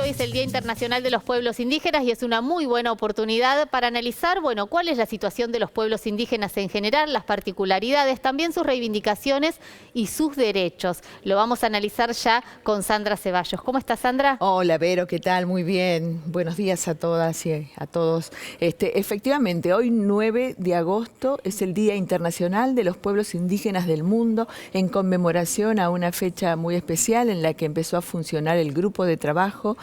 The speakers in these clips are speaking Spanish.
hoy es el Día Internacional de los Pueblos Indígenas y es una muy buena oportunidad para analizar, bueno, cuál es la situación de los pueblos indígenas en general, las particularidades, también sus reivindicaciones y sus derechos. Lo vamos a analizar ya con Sandra Ceballos. ¿Cómo está, Sandra? Hola, Vero, ¿qué tal? Muy bien. Buenos días a todas y a todos. Efectivamente, hoy 9 de agosto es el Día Internacional de los Pueblos Indígenas del Mundo, en conmemoración a una fecha muy especial en la que empezó a funcionar el grupo de trabajo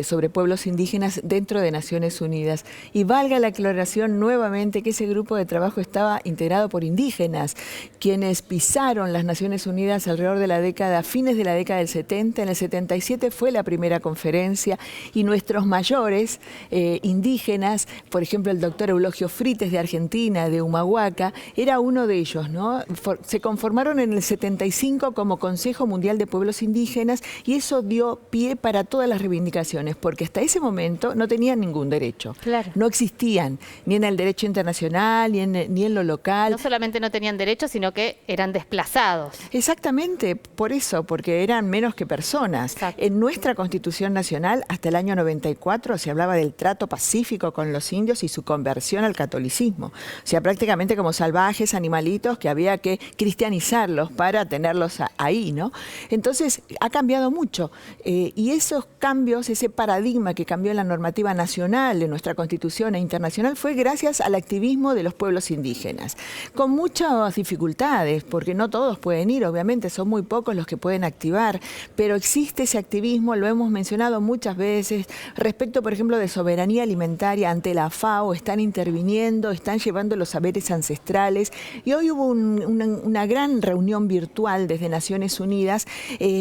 sobre pueblos indígenas dentro de Naciones Unidas. Y valga la aclaración nuevamente que ese grupo de trabajo estaba integrado por indígenas, quienes pisaron las Naciones Unidas alrededor de la década, fines de la década del 70. En el 77 fue la primera conferencia y nuestros mayores indígenas, por ejemplo el doctor Eulogio Frites de Argentina, de Humahuaca, era uno de ellos, ¿no? Se conformaron en el 75 como Consejo Mundial de Pueblos Indígenas y eso dio pie para todas las reivindicaciones, porque hasta ese momento no tenían ningún derecho. Claro. No existían, ni en el derecho internacional, ni en lo local. No solamente no tenían derechos, sino que eran desplazados. Exactamente, por eso, porque eran menos que personas. Exacto. En nuestra Constitución Nacional, hasta el año 94, se hablaba del trato pacífico con los indios y su conversión al catolicismo. O sea, prácticamente como salvajes, animalitos, que había que cristianizarlos para tenerlos ahí, ¿no? Entonces, ha cambiado mucho. Y esos cambios, ese paradigma que cambió en la normativa nacional, en nuestra Constitución e internacional, fue gracias al activismo de los pueblos indígenas. Con muchas dificultades, porque no todos pueden ir, obviamente, son muy pocos los que pueden activar, pero existe ese activismo, lo hemos mencionado muchas veces, respecto, por ejemplo, de soberanía alimentaria ante la FAO, están interviniendo, están llevando los saberes ancestrales, y hoy hubo una gran reunión virtual desde Naciones Unidas,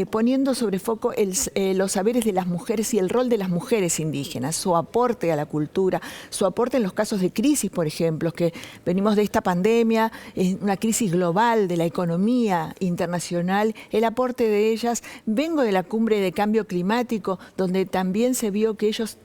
poniendo sobre foco los saberes de las mujeres y el rol de las mujeres indígenas, su aporte a la cultura, su aporte en los casos de crisis, por ejemplo, que venimos de esta pandemia, una crisis global de la economía internacional, el aporte de ellas. Vengo de la cumbre de cambio climático, donde también se vio que ellos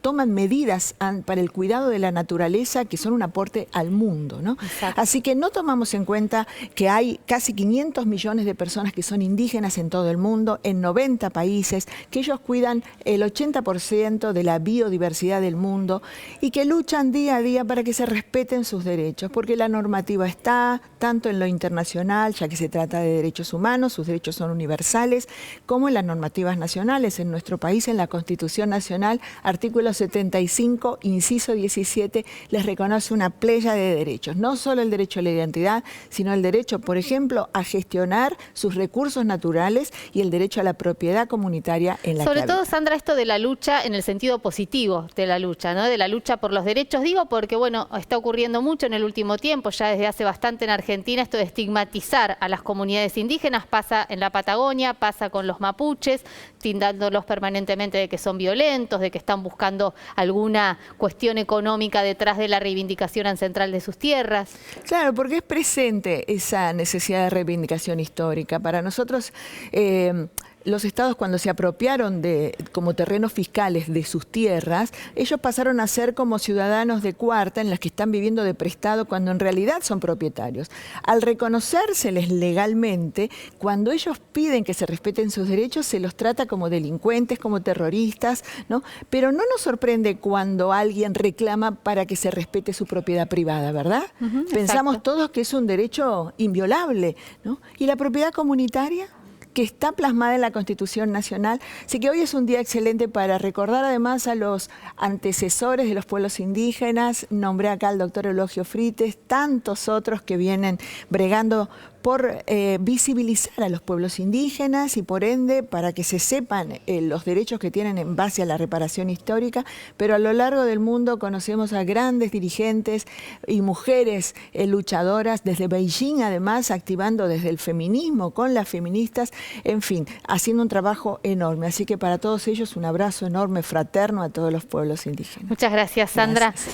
toman medidas para el cuidado de la naturaleza que son un aporte al mundo, ¿no? Exacto. Así que no tomamos en cuenta que hay casi 500 millones de personas que son indígenas en todo el mundo, en 90 países, que ellos cuidan el 80% de la biodiversidad del mundo y que luchan día a día para que se respeten sus derechos, porque la normativa está tanto en lo internacional, ya que se trata de derechos humanos, sus derechos son universales, como en las normativas nacionales. En nuestro país, en la Constitución Nacional, artículo 75, inciso 17, les reconoce una playa de derechos. No solo el derecho a la identidad, sino el derecho, por ejemplo, a gestionar sus recursos naturales y el derecho a la propiedad comunitaria en la que Sobre todo, habitan. Sandra, esto de la lucha en el sentido positivo de la lucha, ¿no? De la lucha por los derechos, digo, porque, bueno, está ocurriendo mucho en el último tiempo, ya desde hace bastante en Argentina, esto de estigmatizar a las comunidades indígenas, pasa en la Patagonia, pasa con los mapuches, tildándolos permanentemente de que son violentos, de que están buscando alguna cuestión económica detrás de la reivindicación ancestral de sus tierras. Claro, porque es presente esa necesidad de reivindicación histórica. Para nosotros, los estados, cuando se apropiaron como terrenos fiscales de sus tierras, ellos pasaron a ser como ciudadanos de cuarta en las que están viviendo de prestado cuando en realidad son propietarios. Al reconocérseles legalmente, cuando ellos piden que se respeten sus derechos, se los trata como delincuentes, como terroristas, ¿no? Pero no nos sorprende cuando alguien reclama para que se respete su propiedad privada, ¿verdad? Pensamos exacto. todos que es un derecho inviolable, ¿no? ¿Y la propiedad comunitaria?, que está plasmada en la Constitución Nacional. Así que hoy es un día excelente para recordar además a los antecesores de los pueblos indígenas. Nombré acá al doctor Eulogio Frites, tantos otros que vienen bregando por visibilizar a los pueblos indígenas y por ende para que se sepan los derechos que tienen en base a la reparación histórica, pero a lo largo del mundo conocemos a grandes dirigentes y mujeres luchadoras, desde Beijing además, activando desde el feminismo con las feministas, en fin, haciendo un trabajo enorme. Así que para todos ellos un abrazo enorme, fraterno a todos los pueblos indígenas. Muchas gracias, Sandra. Gracias.